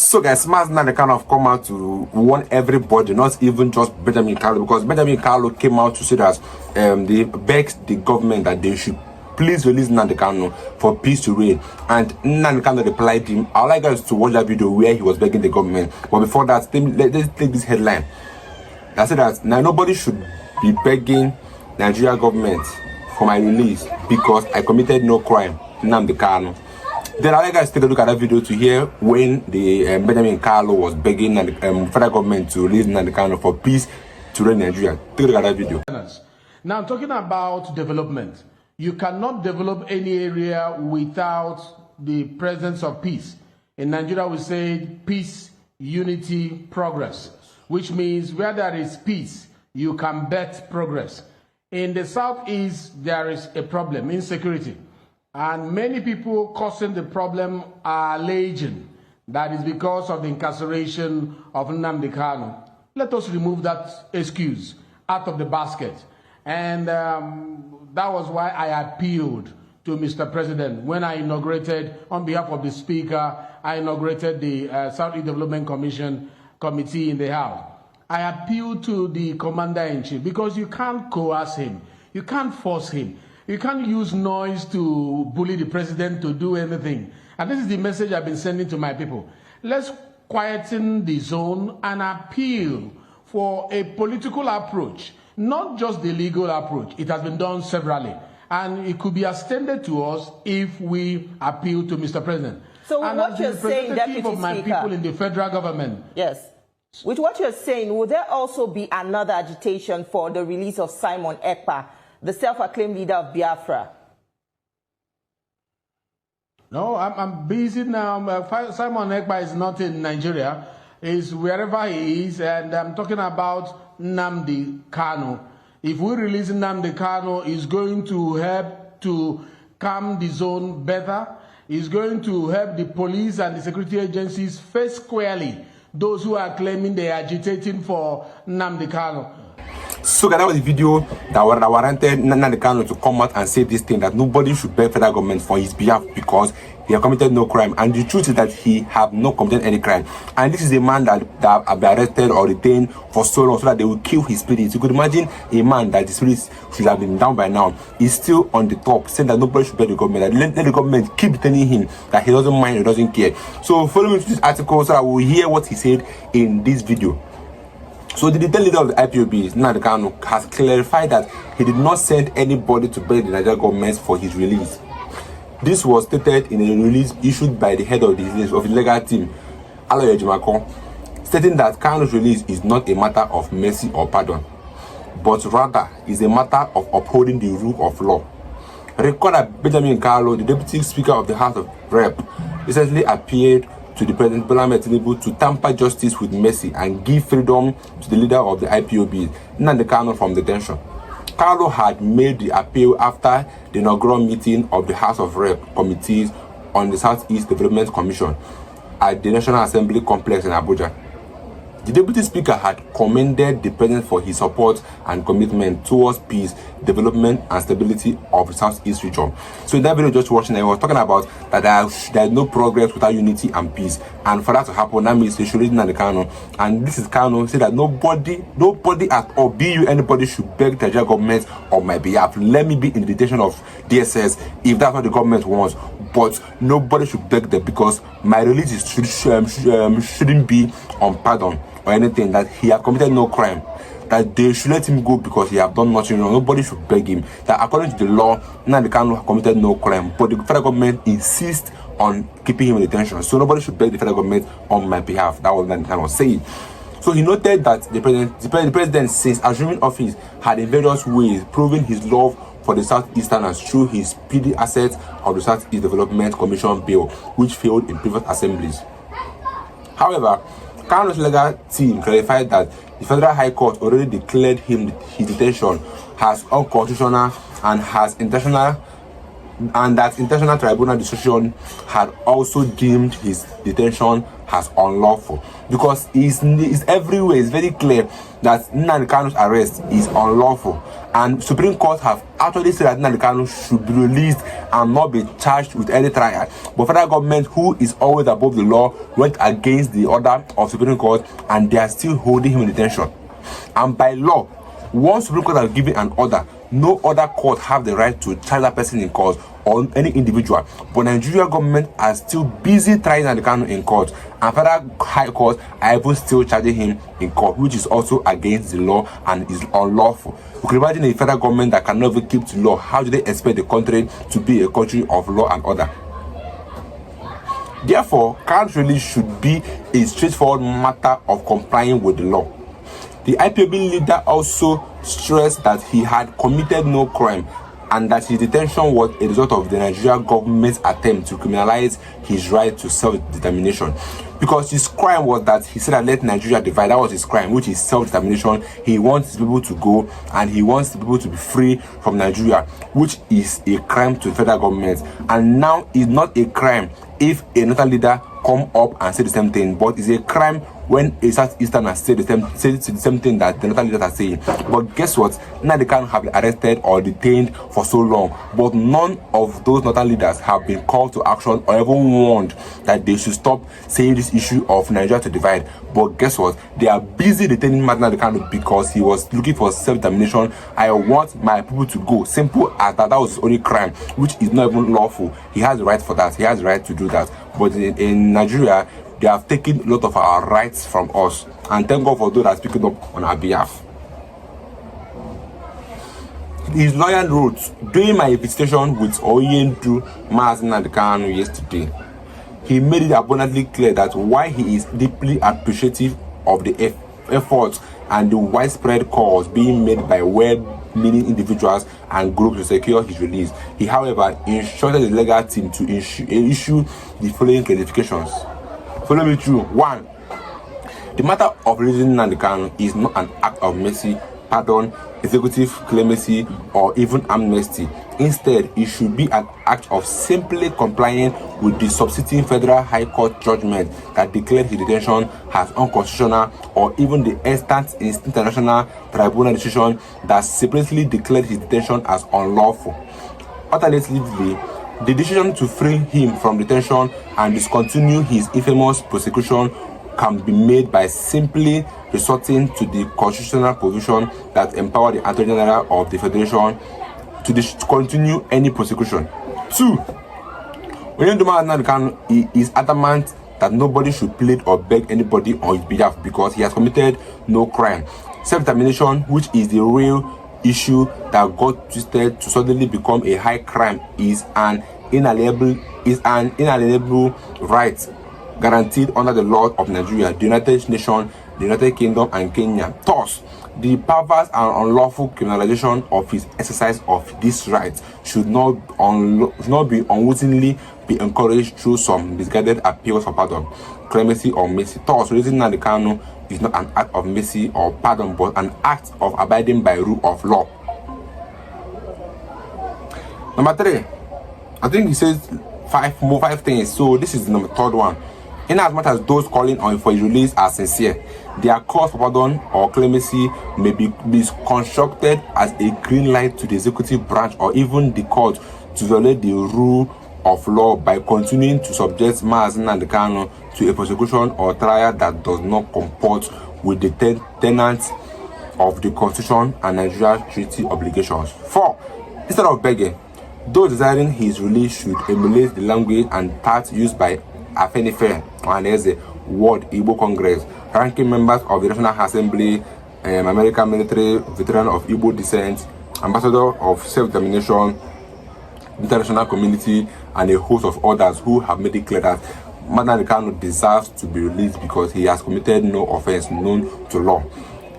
So guys, Mazi Nnamdi Kanu have come out to warn everybody, not even just Benjamin Kalu, because Benjamin Kalu came out to say that they begged the government that they should please release Nnamdi Kanu for peace to reign. And Nnamdi Kanu replied him. I would like guys to watch that video where he was begging the government. But before that, let's take this headline. I said that now nobody should be begging Nigeria government for my release because I committed no crime. Nnamdi Kanu. Then I'll let guys take a look at that video to hear when the Benjamin Kalu was begging the federal government to release Nnamdi Kanu for peace to reign Nigeria. Take a look at that video. Now, I'm talking about development. You cannot develop any area without the presence of peace. In Nigeria, we say peace, unity, progress, which means where there is peace, you can bet progress. In the southeast, there is a problem, insecurity. And many people causing the problem are alleging that is because of the incarceration of Nnamdi Kanu. Let us remove that excuse out of the basket. And that was why I appealed to Mr. President when I inaugurated, on behalf of the Speaker, I inaugurated the Southeast Development Committee in the House. I appealed to the Commander-in-Chief because you can't coerce him. You can't force him. You can't use noise to bully the president to do anything. And this is the message I've been sending to my people. Let's quieten the zone and appeal for a political approach, not just the legal approach. It has been done severally. And it could be extended to us if we appeal to Mr. President. So and what you're saying, Deputy of my Speaker, people in the federal government. Yes. With what you're saying, will there also be another agitation for the release of Simon Ekpa, the self-acclaimed leader of Biafra? No, I'm busy now. Simon Ekpa is not in Nigeria. He's wherever he is, and I'm talking about Nnamdi Kanu. If we release Nnamdi Kanu, it's going to help to calm the zone better. It's going to help the police and the security agencies face squarely those who are claiming they are agitating for Nnamdi Kanu. So that was the video that warranted Nnamdi Kanu to come out and say this thing, that nobody should beg federal government for his behalf because he has committed no crime. And the truth is that he have not committed any crime. And this is a man that have been arrested or detained for so long so that they will kill his spirit. You could imagine a man that the spirit should have been down by now is still on the top, saying that nobody should beg the government, that let the government keep telling him that he doesn't mind, he doesn't care. So follow me to this article so I will hear what he said in this video. So the detailed leader of the IPOB, Nnamdi Kanu, has clarified that he did not send anybody to beg the Nigerian government for his release. This was stated in a release issued by the head of the legal team, Aloye Jimakon, stating that Kanu's release is not a matter of mercy or pardon, but rather is a matter of upholding the rule of law. Record that Benjamin Kalu, the deputy speaker of the House of Rep, recently appeared to the President Tinubu to tamper justice with mercy and give freedom to the leader of the IPOB, Nnamdi Kanu, from detention. Kalu had made the appeal after the inaugural meeting of the House of Rep committees on the Southeast Development Commission at the National Assembly complex in Abuja. The Deputy Speaker had commended the President for his support and commitment towards peace, development, and stability of the Southeast region. So in that video just watching, I was talking about that there is no progress without unity and peace. And for that to happen, that means they should read Nnamdi Kanu. And this is Kanu say that nobody at all, be you anybody, should beg the Nigerian government on my behalf. Let me be in the detention of DSS if that's what the government wants. But nobody should beg them because my release shouldn't be on pardon or anything, that he has committed no crime, that they should let him go because he have done nothing wrong. Nobody should beg him. That according to the law, Nnamdi Kanu committed no crime, but the federal government insists on keeping him in detention. So nobody should beg the federal government on my behalf. That was what Nnamdi Kanu was saying. So he noted that the president, since assuming office, had in various ways proven his love for the Southeasterners through his speedy assets of the Southeast Development Commission bill, which failed in previous assemblies. However, Kanu's legal team clarified that the Federal High Court already declared his detention as unconstitutional and has international and that international tribunal decision had also deemed his detention as unlawful, because it's everywhere. It's very clear that Nnamdi Kanu's arrest is unlawful, and Supreme Court have actually said that Nnamdi Kanu should be released and not be charged with any trial. But federal government, who is always above the law, went against the order of Supreme Court, and they are still holding him in detention. And by law, once Supreme Court has given an order, no other court have the right to charge that person in court or any individual. But Nigeria government are still busy trying Nnamdi Kanu in court, and federal high court are even still charging him in court, which is also against the law and is unlawful. You can imagine a federal government that can never keep to law. How do they expect the country to be a country of law and order? Therefore, Kanu's release should be a straightforward matter of complying with the law. The IPOB leader also stressed that he had committed no crime and that his detention was a result of the Nigerian government's attempt to criminalize his right to self-determination. Because his crime was that he said that let Nigeria divide. That was his crime, which is self-determination. He wants people to go and he wants people to be free from Nigeria, which is a crime to the federal government. And now it's not a crime if another leader come up and say the same thing, but it's a crime when a Southeastern say the same thing that the northern leaders are saying. But guess what? Now they can't have been arrested or detained for so long, but none of those northern leaders have been called to action or even warned that they should stop saying this issue of Nigeria to divide. But guess what? They are busy detaining Mazi Nnamdi Kanu because he was looking for self-determination. I want my people to go. Simple as that. That was his only crime, which is not even lawful. He has the right for that. He has the right to do that. But in Nigeria, they have taken a lot of our rights from us, and thank God for those that are speaking up on our behalf. His lawyer wrote, during my visitation with Oyendu Mazi Nnamdi Kanu yesterday, he made it abundantly clear that while he is deeply appreciative of the efforts and the widespread calls being made by well-meaning individuals and groups to secure his release, he, however, instructed the legal team to issue the following clarifications. Follow me through. 1. The matter of releasing Nnamdi Kanu is not an act of mercy, pardon, executive clemency, or even amnesty. Instead, it should be an act of simply complying with the subsisting federal high court judgment that declared his detention as unconstitutional, or even the instant international tribunal decision that separately declared his detention as unlawful. Alternatively, the decision to free him from detention and discontinue his infamous prosecution can be made by simply resorting to the constitutional provision that empower the Attorney General of the Federation to discontinue any prosecution. 2. When Mazi Nnamdi Kanu is adamant that nobody should plead or beg anybody on his behalf because he has committed no crime. Self-determination, which is the real issue that got twisted to suddenly become a high crime, is an inalienable right guaranteed under the law of Nigeria, the United Nations, the United Kingdom, and Kenya. Thus, the perverse and unlawful criminalization of his exercise of this right should not be unwittingly be encouraged through some misguided appeals for pardon, clemency, or mercy. Thus, releasing Nnamdi Kanu is not an act of mercy or pardon, but an act of abiding by rule of law. Number 3, I think he says five things. So this is the third one. In as much as those calling on for his release are sincere, their calls for pardon or clemency may be constructed as a green light to the executive branch or even the court to violate the rule of law by continuing to subject Mazi Nnamdi Kanu to a prosecution or trial that does not comport with the tenets of the Constitution and Nigeria's treaty obligations. 4. Instead of begging, those desiring his release should emulate the language and tact used by Afenifere, and as a World Igbo Congress, ranking members of the National Assembly, American military veteran of Igbo descent, ambassador of self-determination, international community, and a host of others who have made it clear that Mazi Nnamdi Kanu deserves to be released because he has committed no offense known to law.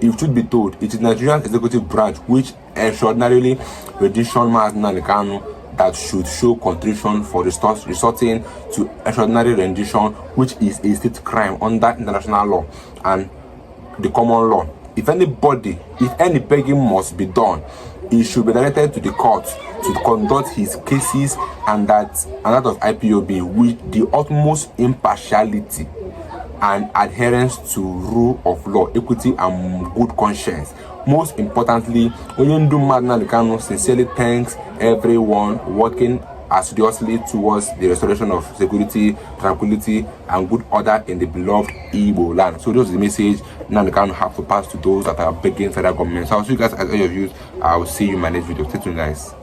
If truth be told, it is Nigeria's executive branch which extraordinarily rendition Mazi Nnamdi Kanu that should show contrition for resorting to extraordinary rendition, which is a state crime under international law and the common law. If any begging must be done, he should be directed to the court to conduct his cases and that of IPOB with the utmost impartiality and adherence to rule of law, equity, and good conscience. Most importantly, Mazi Nnamdi Kanu sincerely thanks everyone working assiduously towards the restoration of security, tranquility, and good order in the beloved Igbo land. So this is the message Nnamdi Kanu have to pass to those that are begging federal government. So I'll see you guys at all your views. I will see you in my next video. Stay tuned, guys.